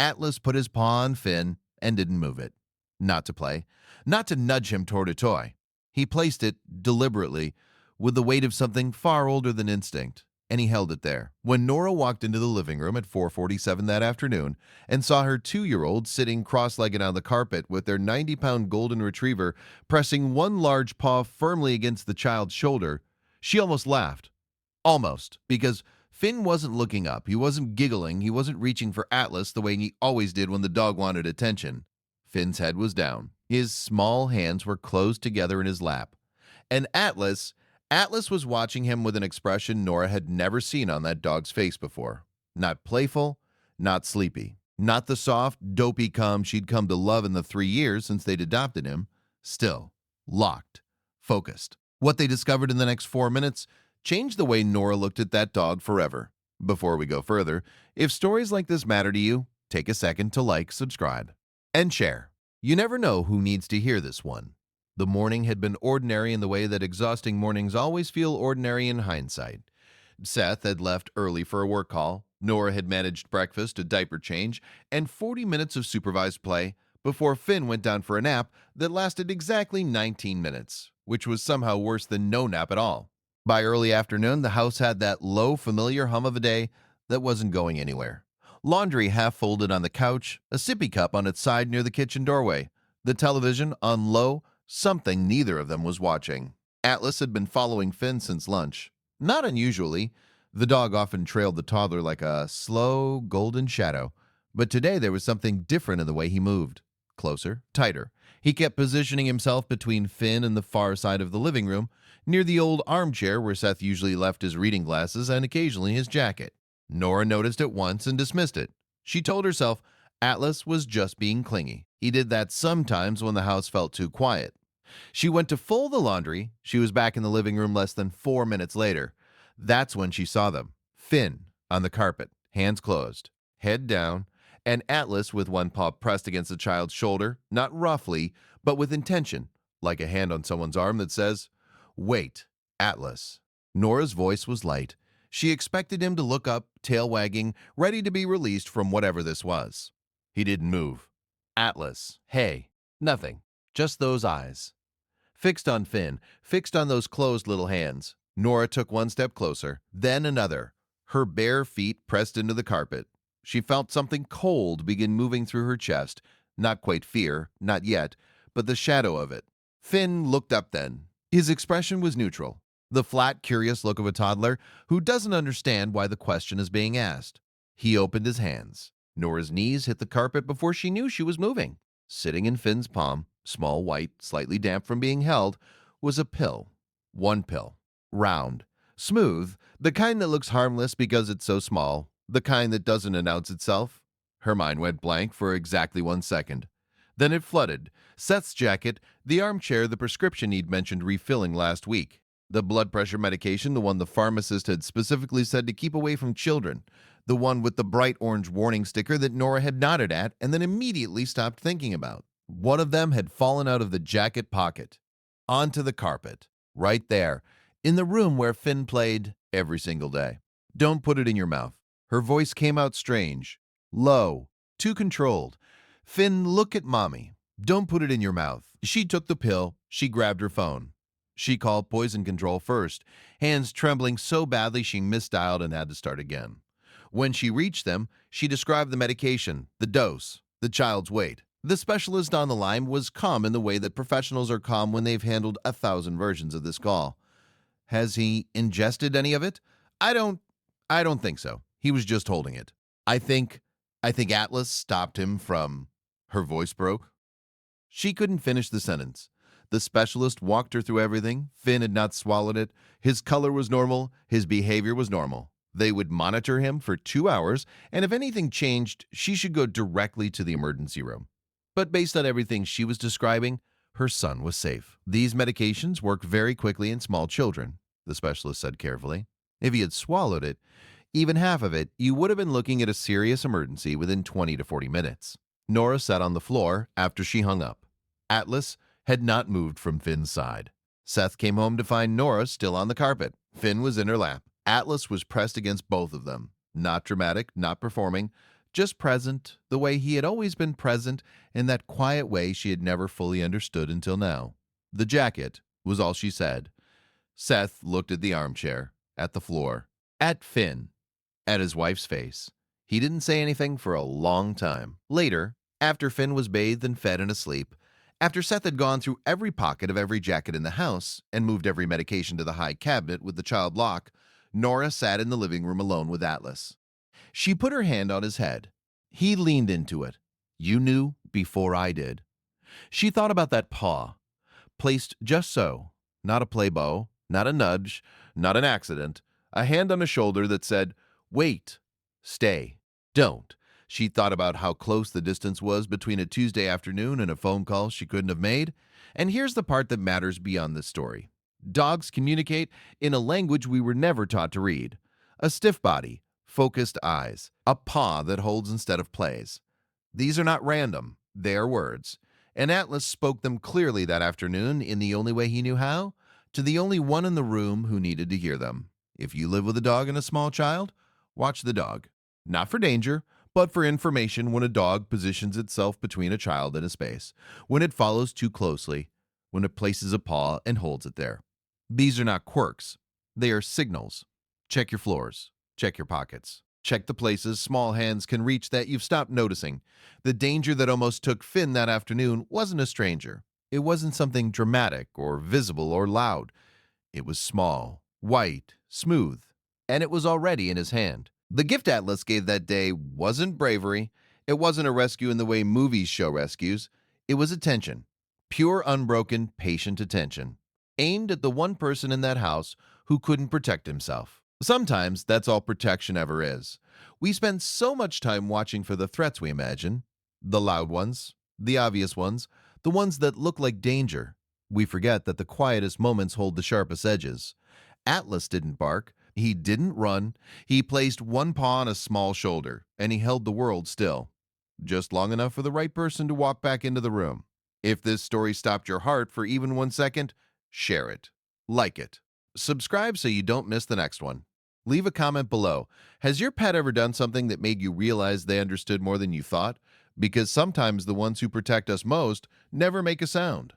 Atlas put his paw on Finn and didn't move it. Not to play, not to nudge him toward a toy. He placed it deliberately with the weight of something far older than instinct, and he held it there. When Nora walked into the living room at 4:47 that afternoon and saw her 2-year-old sitting cross-legged on the carpet with their 90-pound golden retriever pressing one large paw firmly against the child's shoulder, she almost laughed. Almost, because Finn wasn't looking up, he wasn't giggling, he wasn't reaching for Atlas the way he always did when the dog wanted attention. Finn's head was down. His small hands were closed together in his lap. And Atlas was watching him with an expression Nora had never seen on that dog's face before. Not playful, not sleepy. Not the soft, dopey calm she'd come to love in the 3 years since they'd adopted him. Still, locked, focused. What they discovered in the next 4 minutes changed the way Nora looked at that dog forever. Before we go further, if stories like this matter to you, take a second to like, subscribe, and share. You never know who needs to hear this one. The morning had been ordinary in the way that exhausting mornings always feel ordinary in hindsight. Seth had left early for a work call, Nora had managed breakfast, a diaper change, and 40 minutes of supervised play before Finn went down for a nap that lasted exactly 19 minutes, which was somehow worse than no nap at all. By early afternoon, the house had that low, familiar hum of a day that wasn't going anywhere. Laundry half folded on the couch, a sippy cup on its side near the kitchen doorway, the television on low, something neither of them was watching. Atlas had been following Finn since lunch. Not unusually, the dog often trailed the toddler like a slow, golden shadow, but today there was something different in the way he moved. Closer, tighter. He kept positioning himself between Finn and the far side of the living room, near the old armchair where Seth usually left his reading glasses and occasionally his jacket. Nora noticed it once and dismissed it. She told herself Atlas was just being clingy. He did that sometimes when the house felt too quiet. She went to fold the laundry. She was back in the living room less than 4 minutes later. That's when she saw them. Finn on the carpet, hands closed, head down, and Atlas with one paw pressed against the child's shoulder, not roughly, but with intention, like a hand on someone's arm that says, "Wait, Atlas." Nora's voice was light. She expected him to look up, tail wagging, ready to be released from whatever this was. He didn't move. Atlas, hey, nothing, just those eyes. Fixed on Finn, fixed on those closed little hands. Nora took one step closer, then another. Her bare feet pressed into the carpet. She felt something cold begin moving through her chest. Not quite fear, not yet, but the shadow of it. Finn looked up then. His expression was neutral. The flat, curious look of a toddler who doesn't understand why the question is being asked. He opened his hands. Nora's knees hit the carpet before she knew she was moving. Sitting in Finn's palm, small, white, slightly damp from being held, was a pill. One pill. Round. Smooth. The kind that looks harmless because it's so small. The kind that doesn't announce itself. Her mind went blank for exactly 1 second. Then it flooded. Seth's jacket, the armchair, the prescription he'd mentioned refilling last week. The blood pressure medication, the one the pharmacist had specifically said to keep away from children. The one with the bright orange warning sticker that Nora had nodded at and then immediately stopped thinking about. One of them had fallen out of the jacket pocket. Onto the carpet. Right there. In the room where Finn played every single day. Don't put it in your mouth. Her voice came out strange. Low. Too controlled. Finn, look at Mommy. Don't put it in your mouth. She took the pill. She grabbed her phone. She called poison control first, hands trembling so badly she misdialed and had to start again. When she reached them, she described the medication, the dose, the child's weight. The specialist on the line was calm in the way that professionals are calm when they've handled 1,000 versions of this call. Has he ingested any of it? I don't think so. He was just holding it. I think Atlas stopped him from... Her voice broke. She couldn't finish the sentence. The specialist walked her through everything. Finn had not swallowed it. His color was normal. His behavior was normal. They would monitor him for 2 hours, and if anything changed, she should go directly to the emergency room. But based on everything she was describing, her son was safe. These medications work very quickly in small children, the specialist said carefully. If he had swallowed it, even half of it, you would have been looking at a serious emergency within 20 to 40 minutes. Nora sat on the floor after she hung up. Atlas had not moved from Finn's side. Seth came home to find Nora still on the carpet. Finn was in her lap. Atlas was pressed against both of them. Not dramatic, not performing, just present the way he had always been present in that quiet way she had never fully understood until now. The jacket was all she said. Seth looked at the armchair, at the floor, at Finn, at his wife's face. He didn't say anything for a long time. Later, after Finn was bathed and fed and asleep, after Seth had gone through every pocket of every jacket in the house and moved every medication to the high cabinet with the child lock, Nora sat in the living room alone with Atlas. She put her hand on his head. He leaned into it. You knew before I did. She thought about that paw, placed just so, not a play bow, not a nudge, not an accident, a hand on a shoulder that said, wait, stay, don't. She thought about how close the distance was between a Tuesday afternoon and a phone call she couldn't have made. And here's the part that matters beyond this story. Dogs communicate in a language we were never taught to read. A stiff body, focused eyes, a paw that holds instead of plays. These are not random, they are words. And Atlas spoke them clearly that afternoon in the only way he knew how, to the only one in the room who needed to hear them. If you live with a dog and a small child, watch the dog. Not for danger, but for information when a dog positions itself between a child and a space, when it follows too closely, when it places a paw and holds it there. These are not quirks. They are signals. Check your floors. Check your pockets. Check the places small hands can reach that you've stopped noticing. The danger that almost took Finn that afternoon wasn't a stranger. It wasn't something dramatic or visible or loud. It was small, white, smooth, and it was already in his hand. The gift Atlas gave that day wasn't bravery. It wasn't a rescue in the way movies show rescues. It was attention. Pure, unbroken, patient attention. Aimed at the one person in that house who couldn't protect himself. Sometimes that's all protection ever is. We spend so much time watching for the threats we imagine. The loud ones, the obvious ones, the ones that look like danger. We forget that the quietest moments hold the sharpest edges. Atlas didn't bark. He didn't run. He placed one paw on a small shoulder, and he held the world still. Just long enough for the right person to walk back into the room. If this story stopped your heart for even 1 second, share it. Like it. Subscribe so you don't miss the next one. Leave a comment below. Has your pet ever done something that made you realize they understood more than you thought? Because sometimes the ones who protect us most never make a sound.